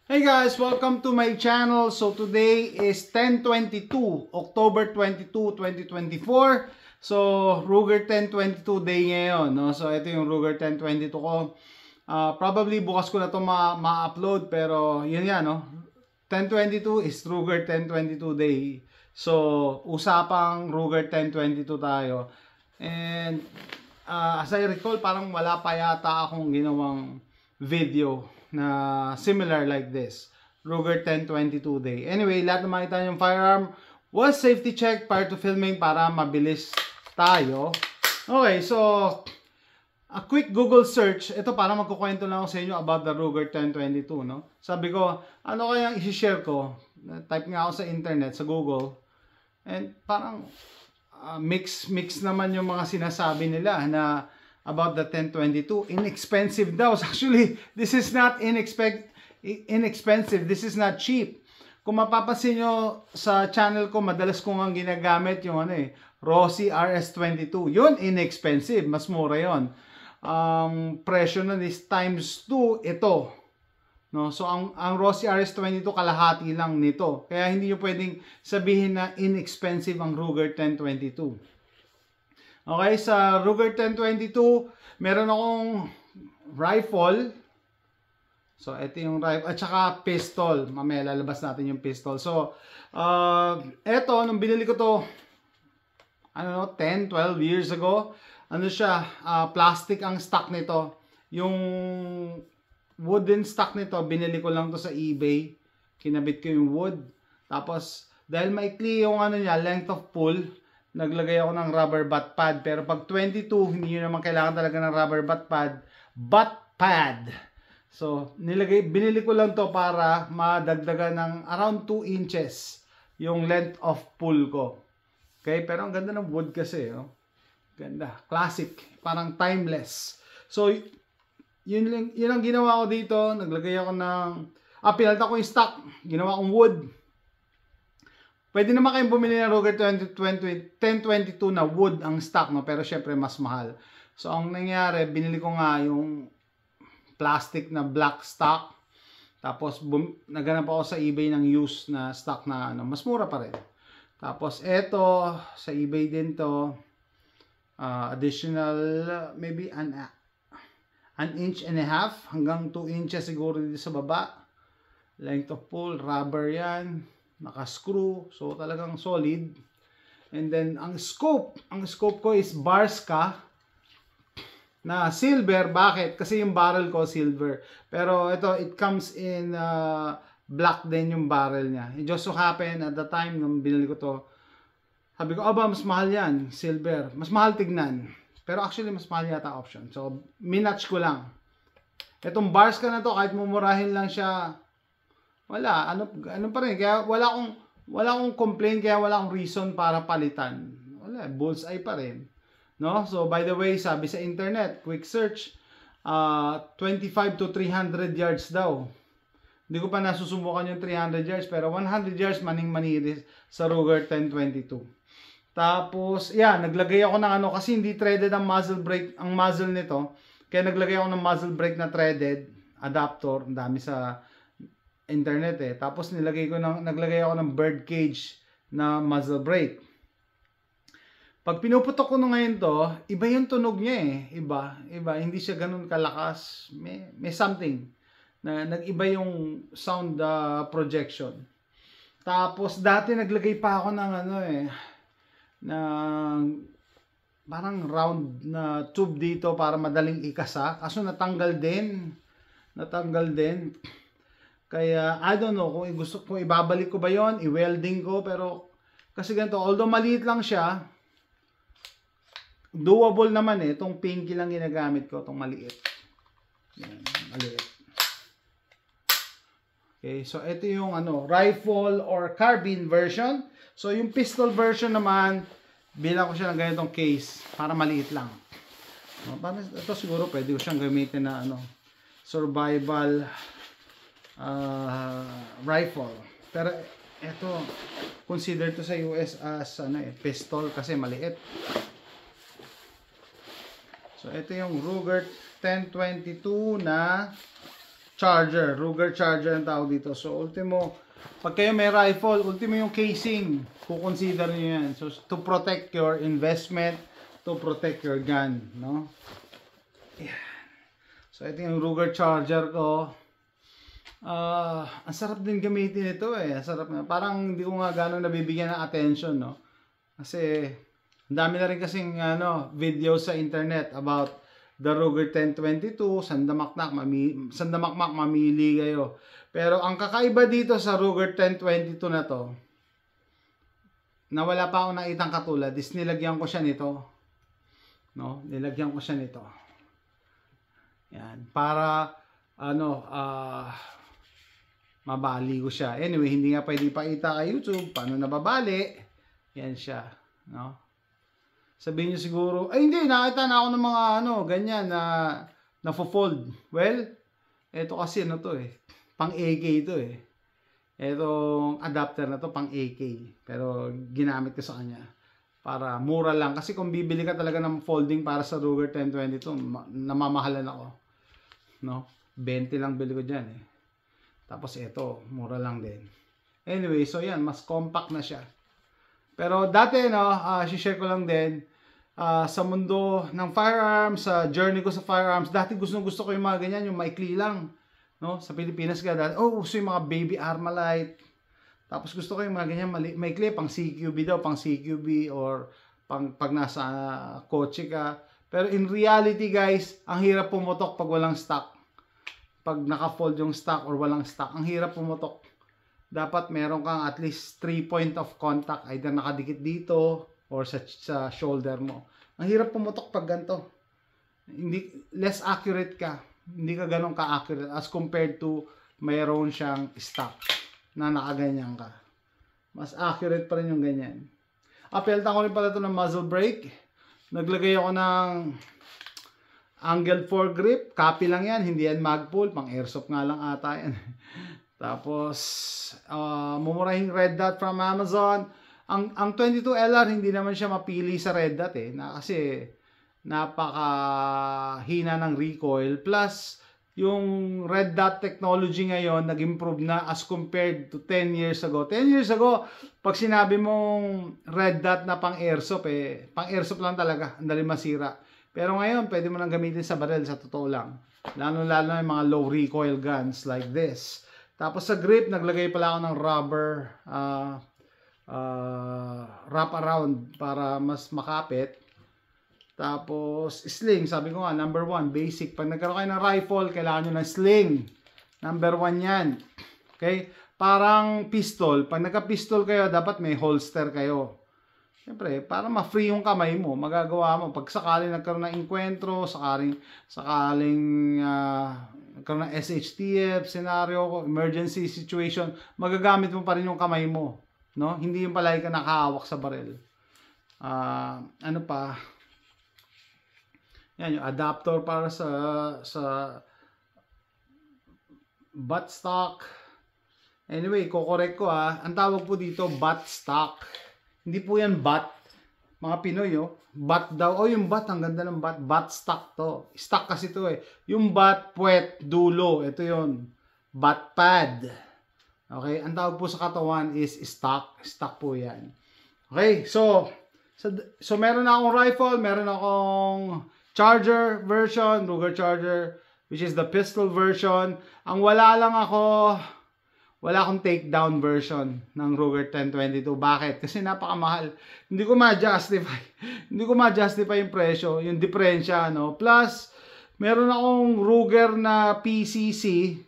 Hey guys, welcome to my channel. So today is 10/22, October 22, 2024. So Ruger 1022 day ngayon, no? So ito yung Ruger 1022 ko. Probably bukas ko na to ma-upload pero yun yan, no? 1022 is Ruger 1022 day. So usapang Ruger 1022 tayo. And as I recall, parang wala pa yata akong ginawang video na similar like this, Ruger 1022 day. Anyway, lahat na makita yung firearm was safety check prior to filming para mabilis tayo. Okay, so a quick Google search. Ito para magkukwento lang ako sa inyo about the Ruger 1022, no? Sabi ko, ano kaya i-share ko? Type nga ako sa internet, sa Google. And parang mix naman yung mga sinasabi nila na about the 1022. Inexpensive daw. Actually, this is not inexpensive. This is not cheap. Kung mapapansin nyo sa channel ko, madalas ko nga ginagamit yung Rossi RS22. Yun, inexpensive. Mas mura yun. Presyo nun is times 2 ito. No? So, ang Rossi RS22 kalahati lang nito. Kaya hindi nyo pwedeng sabihin na inexpensive ang Ruger 1022. Okay, sa Ruger 1022, meron akong rifle. So, ito yung rifle. At saka pistol. Mamaya lalabas natin yung pistol. So, ito, nung binili ko to, 10, 12 years ago, siya, plastic ang stock nito. Yung wooden stock nito, binili ko lang to sa eBay. Kinabit ko yung wood. Tapos, dahil maikli yung length of pull, naglagay ako ng rubber butt pad. Pero pag 22, hindi nyo naman kailangan talaga ng rubber butt pad. So, binili ko lang to para madagdagan ng around 2 inches yung length of pull ko. Okay? Pero ang ganda ng wood kasi. Oh. Ganda. Classic. Parang timeless. So, yun ang ginawa ko dito. Naglagay ako ng pinalta ko yung stock. Ginawa kong wood. Pwede naman kayong bumili ng Ruger 1022 na wood ang stock, no? Pero syempre mas mahal. So ang nangyari, binili ko nga yung plastic na black stock. Tapos naghanap ako sa eBay ng used na stock na mas mura pa rin. Tapos eto, sa eBay din to, additional maybe an inch and a half hanggang 2 inches siguro dito sa baba. Length of pull, rubber yan. Naka-screw, so talagang solid. And then ang scope ko is Barska na silver. Bakit? Kasi yung barrel ko silver. Pero ito, it comes in black din yung barrel niya. It just so happen at the time nung binili ko to, sabi ko, mas mahal yan, silver. Mas mahal tignan. Pero actually, mas mahal yata option. So, minatch ko lang. Itong Barska na to, kahit mumurahin lang siya, wala, ano pa rin, kaya wala akong complaint, kaya wala akong reason para palitan. Wala, bullseye pa rin. No? So, by the way, sabi sa internet, quick search, 25 to 300 yards daw. Hindi ko pa nasusubukan yung 300 yards, pero 100 yards maning-maniri sa Ruger 1022. Tapos, naglagay ako ng kasi hindi threaded ang muzzle brake, ang muzzle nito. Kaya naglagay ako ng muzzle brake na threaded adapter, ang dami sa internet Tapos naglagay ako ng bird cage na muzzle brake. Pag pinuputok ko ngayon to, iba yung tunog niya Iba, hindi siya ganun kalakas. May something na nag-iba yung sound projection. Tapos dati naglagay pa ako ng ng parang round na tube dito para madaling ikasa. Kaso natanggal din. Kaya, I don't know kung ibabalik ko ba yon, i-welding ko, pero kasi ganito, although maliit lang siya, doable naman itong pinky lang ginagamit ko, itong maliit. Yan, maliit. Okay, so ito yung rifle or carbine version. So yung pistol version naman, bilang ko siya ng ganitong case para maliit lang. Ito siguro pwede ko siyang gamitin na survival rifle. Pero ito, consider to sa US as pistol kasi maliit. So ito yung Ruger 1022 na charger, Ruger Charger ang tawag dito. So ultimo, pag kayo may rifle, ultimo yung casing, kukonsider nyo yan. So to protect your investment, to protect your gun, no? Yan. So ito yung Ruger Charger ko. Ang sarap din gamitin ito eh. Ang sarap na. Parang hindi ko nga gano'ng nabibigyan ng attention, no? Kasi ang dami na rin kasing video sa internet about the Ruger 1022, sandamakmak mamili kayo. Pero ang kakaiba dito sa Ruger 1022 na to, na wala pa akong nakitang katulad, is nilagyan ko siya nito. No? Nilagyan ko siya nito. Yan, para mabali ko siya. Anyway, hindi nga pwede ipakita kay YouTube paano nababali. Yan siya, no? Sabihin nyo siguro, ay hindi, nakita na ako ng mga ganyan na fold. Well, eto kasi to eh. Pang AK ito eh. Etong adapter na to pang AK. Pero ginamit ko sa kanya. Para mura lang. Kasi kung bibili ka talaga ng folding para sa Ruger 1022, namamahalan ako. No? 20 lang bili ko dyan eh. Tapos eto, mura lang din. Anyway, so yan, mas compact na siya. Pero dati, share ko lang din, sa mundo ng firearms, sa journey ko sa firearms, dati gusto ko yung mga ganyan, yung maikli lang. No? Sa Pilipinas ka dati, gusto yung mga baby Armalite. Tapos gusto ko yung mga ganyan, maikli, pang CQB daw, pang CQB, or pag nasa kotse ka. Pero in reality guys, ang hirap pumutok pag walang stock. Pag naka-fold yung stock or walang stock, ang hirap pumutok. Dapat meron kang at least 3 point of contact, either nakadikit dito or sa shoulder mo. Ang hirap pumutok pag ganito. Less accurate ka. Hindi ka ganun ka-accurate as compared to mayroon siyang stock na nakaganyan ka. Mas accurate pa rin yung ganyan. Apeltan ko rin pala ito ng muzzle brake. Naglagay ako ng angled foregrip. Copy lang yan. Hindi yan magpull. Pang airsoft nga lang ata yan. Tapos, mumurahing red dot from Amazon. Ang 22LR, hindi naman siya mapili sa red dot eh. Kasi, napakahina ng recoil. Plus, yung red dot technology ngayon, nag-improve na as compared to 10 years ago. 10 years ago, pag sinabi mong red dot na pang airsoft, pang airsoft lang talaga. Ang dali masira. Pero ngayon, pwede mo nang gamitin sa barrel, sa totoo lang. Lalo-lalo na yung mga low recoil guns like this. Tapos sa grip, naglagay pala ako ng rubber wrap around para mas makapit. Tapos sling, sabi ko nga, number 1, basic. Pag nagkaroon kayo ng rifle, kailangan nyo ng sling. Number 1 yan. Okay? Parang pistol. Pag nagka-pistol kayo, dapat may holster kayo. Siyempre, para ma-free yung kamay mo, magagawa mo. Pag sakaling nagkaroon ng enkwentro, sakaling nagkaroon ng SHTF, scenario, emergency situation, magagamit mo pa rin yung kamay mo. No? Hindi yung palagi ka nakahawak sa baril. Ano pa? Yan, yung adapter para sa buttstock. Anyway, kukorek ko ang tawag po dito, buttstock. Hindi po yan butt. Mga Pinoy, butt daw. Yung butt, ang ganda ng butt. Buttstock to. Stock kasi to eh. Yung butt, puwet, dulo. Ito yon, butt pad. Okay, ang tawag po sa katawan is stock. Stock po yan. Okay, so meron na akong rifle, meron akong charger version, Ruger Charger, which is the pistol version. Ang wala akong takedown version ng Ruger 1022. Bakit? Kasi napakamahal. Hindi ko ma-justify yung presyo, yung diferensya, no? Plus, meron akong Ruger na PCC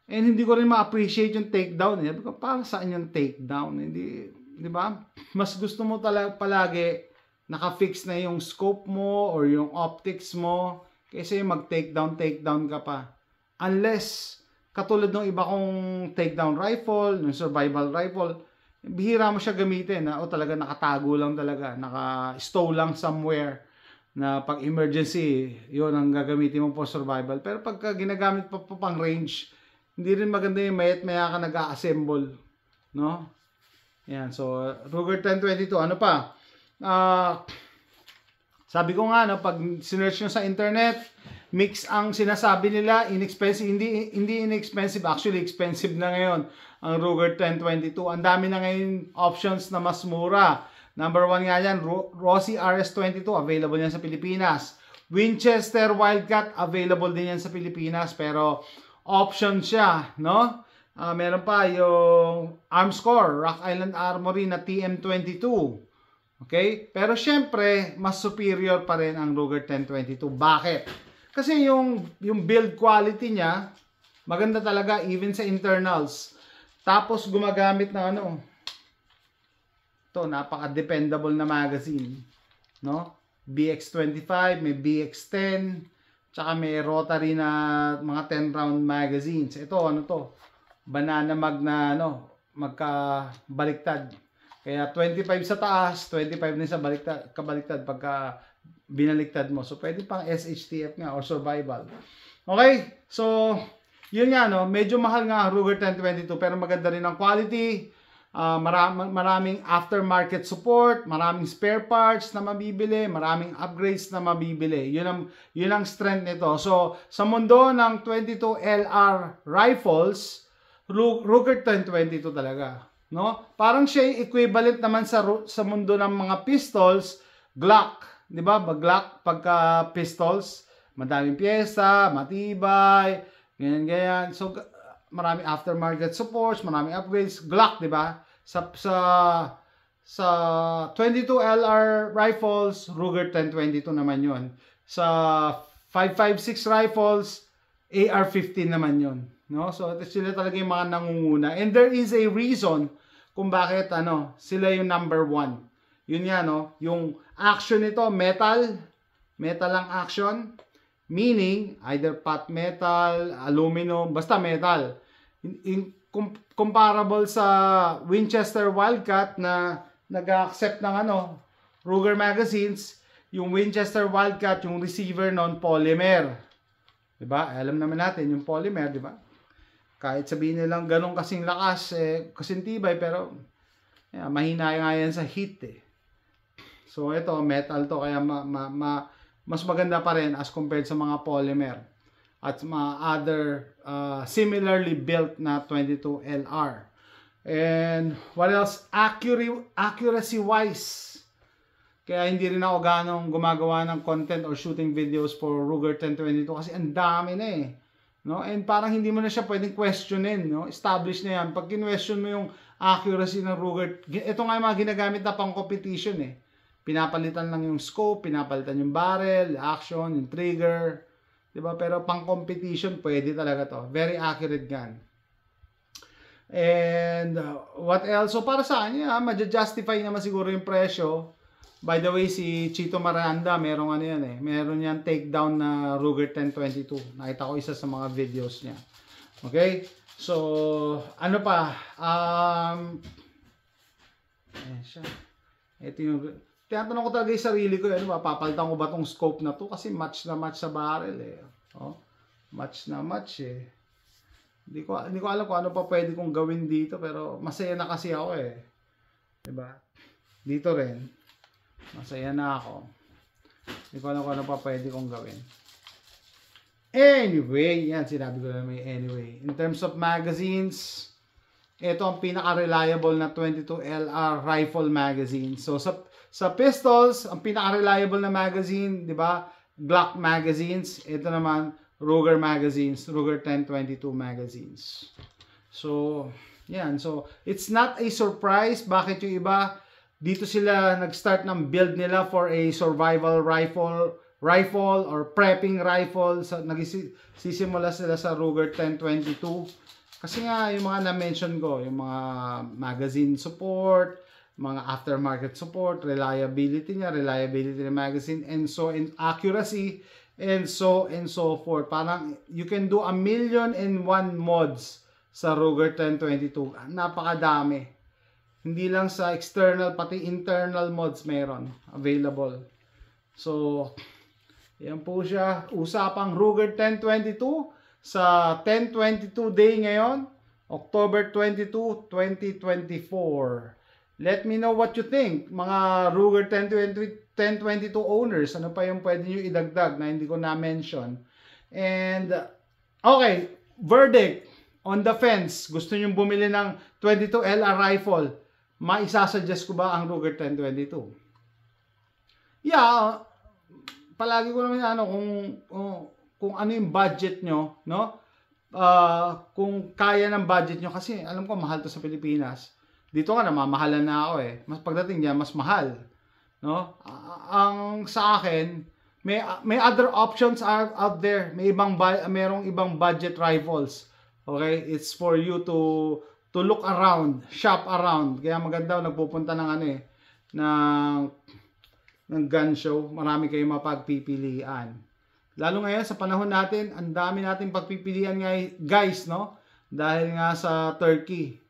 and hindi ko rin ma-appreciate yung takedown. Para saan yung takedown? Hindi, di ba? Mas gusto mo talaga palagi naka-fix na yung scope mo or yung optics mo kasi mag-takedown ka pa. Unless katulad ng iba kong takedown rifle, ng survival rifle, bihira mo siya gamitin. Talaga nakatago lang talaga. Naka-stow lang somewhere na pag emergency, yun ang gagamitin mo for survival. Pero pagka ginagamit pa pang range, hindi rin maganda yung maya ka nag-a-assemble. No? Yan. So, Ruger 1022. Ano pa? Sabi ko nga, pag sinearch nyo sa internet, mix ang sinasabi nila, inexpensive, hindi inexpensive, actually expensive na ngayon ang Ruger 1022. Ang dami na ngayon options na mas mura. Number 1 nga yan, Rossi RS22, available yan sa Pilipinas. Winchester Wildcat, available din yan sa Pilipinas, pero option siya, no? Meron pa yung Armscore, Rock Island Armory na TM22. Okay? Pero syempre, mas superior pa rin ang Ruger 1022. Bakit? Kasi yung build quality niya, maganda talaga even sa internals. Tapos gumagamit ng ito, napaka-dependable na magazine, no? BX25, may BX10, tsaka may rotary na mga 10 round magazines. Ito, banana mag na magkabaliktad. Kaya 25 sa taas, 25 din sa kabaliktad pagka binaliktad mo. So pwede pang SHTF nga or survival. Okay? So yun nga, medyo mahal nga ang Ruger 1022 pero maganda rin ang quality. Maraming aftermarket support, maraming spare parts na mabibili, maraming upgrades na mabibili. Yun ang strength nito. So sa mundo ng 22 LR rifles, Ruger 1022 talaga, no? Parang siya equivalent naman sa mundo ng mga pistols, Glock, 'di ba? Glock pagka pistols, madaming piyesa, matibay, ganyan. So maraming aftermarket supports, maraming upgrades. Glock, 'di ba? Sa 22 LR rifles, Ruger 1022 naman 'yon. Sa 5.56 rifles, AR-15 naman 'yon, no? So sila talaga yung mga nangunguna. And there is a reason kung bakit sila yung number 1. Yun nga, yung action nito, metal ang action, meaning either pot metal, aluminum, basta metal. Comparable sa Winchester Wildcat na nag-accept ng Ruger magazines, yung Winchester Wildcat, yung receiver non-polymer. 'Di ba? Alam naman natin yung polymer, 'di ba? Kahit sabihin nilang ganun kasing lakas, kasing tibay, pero mahina nga yan sa heat So ito, metal to, kaya mas maganda pa rin as compared sa mga polymer at mga other similarly built na 22 LR. And what else? Accuracy wise, kaya hindi rin ako ganong gumagawa ng content or shooting videos for Ruger 1022 kasi ang dami na no? And parang hindi mo na siya pwedeng questionin, no? Established na yan. Pag kinwestiyon mo yung accuracy ng Ruger, ito nga yung mga ginagamit na pang competition Pinapalitan lang yung scope, pinapalitan yung barrel, action, yung trigger, 'di ba? Pero pang competition pwede talaga to. Very accurate gun. And what else? So para sa kanya, ma-justify naman siguro yung presyo. By the way, si Chito Miranda, merong meron yan takedown na Ruger 1022. Nakita ko isa sa mga videos niya. Okay? So, ano pa? Siya. Ito yung, tinatanong ko talaga yung sarili ko, papalitan ko ba tong scope na to? Kasi match na match sa barrel Match na match Hindi ko alam kung ano pa pwede kong gawin dito, pero masaya na kasi ako Diba? Dito rin. Masaya na ako. Hindi ko alam kung ano pa pwede kong gawin. Anyway, yan, sinabi ko na may anyway. In terms of magazines, ito ang pinaka-reliable na 22 LR rifle magazine. So, sa pistols, ang pinaka-reliable na magazine, di ba? Glock magazines. Ito naman, Ruger magazines. Ruger 1022 magazines. So, yan. So, it's not a surprise. Bakit yung iba, dito sila nag-start ng build nila for a survival rifle or prepping rifle. So, nagsisimula sila sa Ruger 1022. Kasi nga, yung mga na-mention ko, yung mga magazine support, mga aftermarket support, reliability ng magazine, and so in accuracy, and so forth. Parang you can do 1,000,001 mods sa Ruger 1022. Napakadami. Hindi lang sa external, pati internal mods meron available. So, yan po siya. Usapang Ruger 1022 sa 1022 day ngayon, October 22, 2024. Let me know what you think, mga Ruger 1022 owners. Ano pa yung pwede nyo idagdag na hindi ko na-mention? And, okay, verdict on the fence. Gusto nyo bumili ng 22 LR rifle. Maisasuggest ko ba ang Ruger 1022? Yeah, palagi ko naman kung ano yung budget nyo, no? Kung kaya ng budget nyo, kasi alam ko mahal to sa Pilipinas. Dito nga namamahalan na ako eh. Mas pagdating niya, mas mahal, no? Ang sa akin, may other options out there. Merong ibang budget rifles. Okay? It's for you to look around, shop around. Kaya maganda nagpupunta ng ng gun show. Marami kayong mapagpipilian. Lalo ngayon sa panahon natin, ang dami nating pagpipilian guys, no? Dahil nga sa Turkey,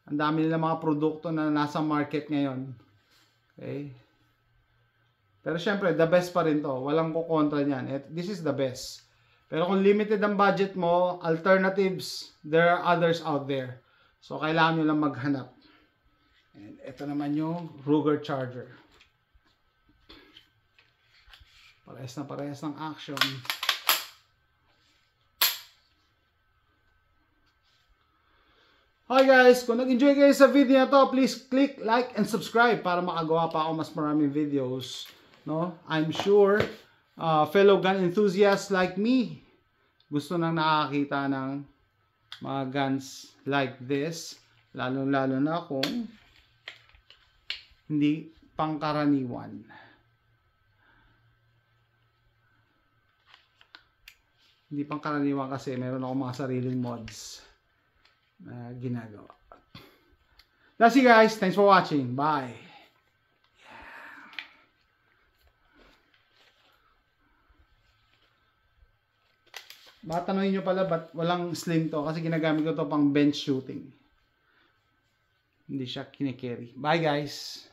ang dami nila mga produkto na nasa market ngayon. Okay? Pero syempre, the best pa rin to. Walang kukontra niyan. This is the best. Pero kung limited ang budget mo, alternatives, there are others out there. So, kailangan nyo lang maghanap. And ito naman yung Ruger Charger. Parehas ng action. Hi guys! Kung nag-enjoy kayo sa video na to, please click like and subscribe para makagawa pa ako mas maraming videos. No? I'm sure fellow gun enthusiasts like me gusto nang nakakita ng mga guns like this, lalo na kung hindi pangkaraniwan. Hindi pangkaraniwan kasi meron ako mga sariling mods na ginagawa. That's it guys, thanks for watching, bye. Baka tanongin nyo pala ba't walang sling to, kasi ginagamit ko to pang bench shooting. Hindi siya kinikerry. Bye guys!